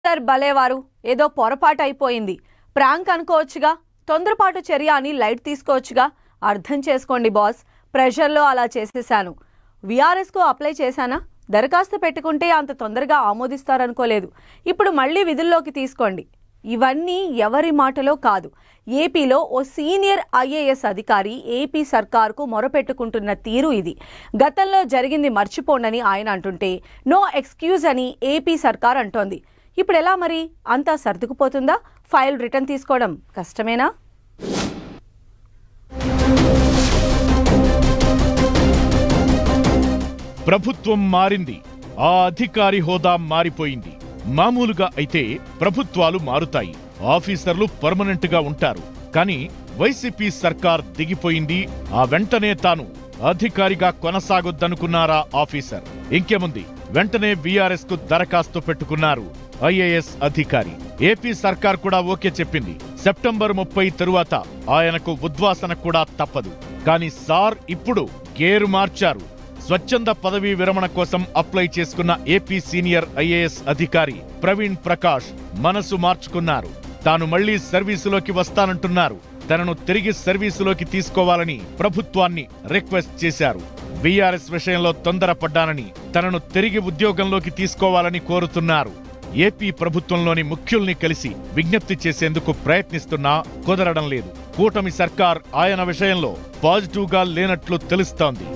Sir భలేవారు, ఏదో పొరపాటు అయిపోయింది, ప్రాంక్ అనుకోవచ్చుగా, తొందరపాటు చర్య అని లైట్ తీసుకోవచ్చుగా. అర్థం చేసుకోండి బాస్, ప్రెషర్లో అలా చేసేశాను. విఆర్ఎస్కు అప్లై చేశానా? దరఖాస్తు పెట్టుకుంటే అంత తొందరగా ఆమోదిస్తారనుకోలేదు. ఇప్పుడు మళ్ళీ విధుల్లోకి తీసుకోండి. ఇవన్నీ ఎవరి మాటలో కాదు. ఏపీలో ఓ సీనియర్ ఐఏఎస్ అధికారి ఏపీ సర్కార్కు మొరపెట్టుకుంటున్న తీరు ఇది. గతంలో జరిగింది మర్చిపోండని ఆయన అంటుంటే నో ఎక్స్క్యూజ్ అని ఏపీ సర్కార్ అంటోంది. ఇప్పుడు ఎలా మరి? అంతా సర్దుకుపోతుందా? ఫైల్ రిటర్న్ తీసుకోవడం కష్టమేనా? ప్రభుత్వం మారింది, ఆ అధికారి హోదా మారిపోయింది. మామూలుగా అయితే ప్రభుత్వాలు మారుతాయి, ఆఫీసర్లు పర్మనెంట్ గా ఉంటారు. కానీ వైసీపీ సర్కార్ దిగిపోయింది. ఆ వెంటనే తాను అధికారిగా కొనసాగొద్దనుకున్నారా ఆఫీసర్? ఇంకేముంది, వెంటనే విఆర్ఎస్ కు దరఖాస్తు పెట్టుకున్నారు ఐఏఎస్ అధికారి. ఏపీ సర్కార్ కూడా ఓకే చెప్పింది. సెప్టెంబర్ 30 తరువాత ఆయనకు ఉద్వాసన కూడా తప్పదు. కానీ సార్ ఇప్పుడు గేరు మార్చారు. స్వచ్ఛంద పదవీ విరమణ కోసం అప్లై చేసుకున్న ఏపీ సీనియర్ ఐఏఎస్ అధికారి ప్రవీణ్ ప్రకాష్ మనసు మార్చుకున్నారు. తాను మళ్లీ సర్వీసులోకి వస్తానంటున్నారు. తనను తిరిగి సర్వీసులోకి తీసుకోవాలని ప్రభుత్వాన్ని రిక్వెస్ట్ చేశారు. విఆర్ఎస్ విషయంలో తొందరపడ్డానని, తనను తిరిగి ఉద్యోగంలోకి తీసుకోవాలని కోరుతున్నారు. ఏపీ ప్రభుత్వంలోని ముఖ్యుల్ని కలిసి విజ్ఞప్తి చేసేందుకు ప్రయత్నిస్తున్నా కుదరడం లేదు. కూటమి సర్కార్ ఆయన విషయంలో పాజిటివ్గా లేనట్లు తెలుస్తోంది.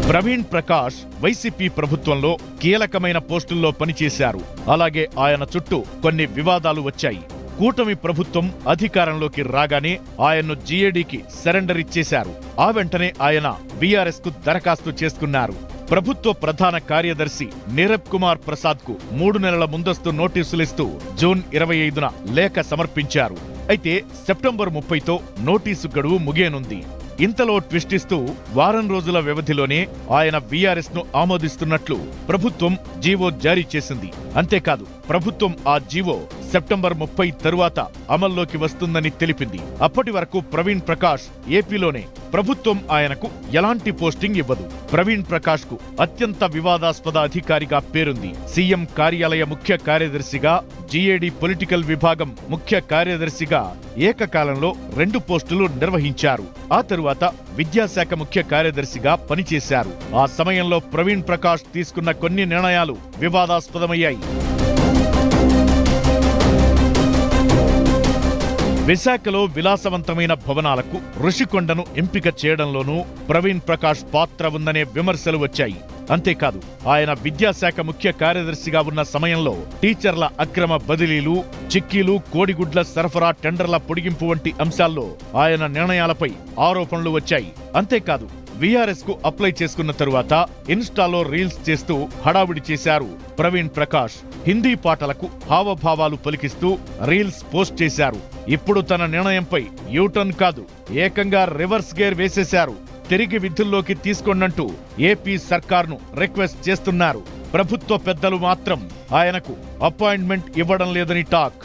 ప్రవీణ్ ప్రకాష్ వైసీపీ ప్రభుత్వంలో కీలకమైన పోస్టుల్లో పనిచేశారు. అలాగే ఆయన చుట్టూ కొన్ని వివాదాలు వచ్చాయి. కూటమి ప్రభుత్వం అధికారంలోకి రాగానే ఆయన్ను జీఏడీకి సరెండర్ ఇచ్చేశారు. ఆ వెంటనే ఆయన విఆర్ఎస్ కు దరఖాస్తు చేసుకున్నారు. ప్రభుత్వ ప్రధాన కార్యదర్శి నీరబ్ కుమార్ ప్రసాద్ కు 3 నెలల ముందస్తు నోటీసులిస్తూ జూన్ 25న లేఖ సమర్పించారు. అయితే సెప్టెంబర్ 30తో నోటీసు గడువు ముగియనుంది. ఇంతలో ట్విస్ట్ ఇస్తూ వారం రోజుల వ్యవధిలోనే ఆయన విఆర్ఎస్ ను ఆమోదిస్తున్నట్లు ప్రభుత్వం జీవో జారీ చేసింది. అంతేకాదు, ప్రభుత్వం ఆ జీవో సెప్టెంబర్ 30 తరువాత అమల్లోకి వస్తుందని తెలిపింది. అప్పటి వరకు ప్రవీణ్ ప్రకాష్ ఏపీలోనే. ప్రభుత్వం ఆయనకు ఎలాంటి పోస్టింగ్ ఇవ్వదు. ప్రవీణ్ ప్రకాష్ కు అత్యంత వివాదాస్పద అధికారిగా పేరుంది. సీఎం కార్యాలయ ముఖ్య కార్యదర్శిగా, జీఏడీ పొలిటికల్ విభాగం ముఖ్య కార్యదర్శిగా ఏకకాలంలో 2 పోస్టులు నిర్వహించారు. ఆ తరువాత విద్యాశాఖ ముఖ్య కార్యదర్శిగా పనిచేశారు. ఆ సమయంలో ప్రవీణ్ ప్రకాష్ తీసుకున్న కొన్ని నిర్ణయాలు వివాదాస్పదమయ్యాయి. విశాఖలో విలాసవంతమైన భవనాలకు ఋషికొండను ఎంపిక చేయడంలోనూ ప్రవీణ్ ప్రకాష్ పాత్ర ఉందనే విమర్శలు వచ్చాయి. అంతేకాదు, ఆయన విద్యాశాఖ ముఖ్య కార్యదర్శిగా ఉన్న సమయంలో టీచర్ల అక్రమ బదిలీలు, చిక్కీలు, కోడిగుడ్ల సరఫరా, టెండర్ల పొడిగింపు వంటి అంశాల్లో ఆయన నిర్ణయాలపై ఆరోపణలు వచ్చాయి. అంతేకాదు, విఆర్ఎస్ కు అప్లై చేసుకున్న తరువాత ఇన్స్టాలో రీల్స్ చేస్తూ హడావిడి చేశారు ప్రవీణ్ ప్రకాష్. హిందీ పాటలకు హావభావాలు పలికిస్తూ రీల్స్ పోస్ట్ చేశారు. ఇప్పుడు తన నిర్ణయంపై యూటర్న్ కాదు, ఏకంగా రివర్స్ గేర్ వేసేశారు. తిరిగి విధుల్లోకి తీసుకోండంటూ ఏపీ సర్కార్ను రిక్వెస్ట్ చేస్తున్నారు. ప్రభుత్వ పెద్దలు మాత్రం ఆయనకు అపాయింట్మెంట్ ఇవ్వడం లేదని టాక్.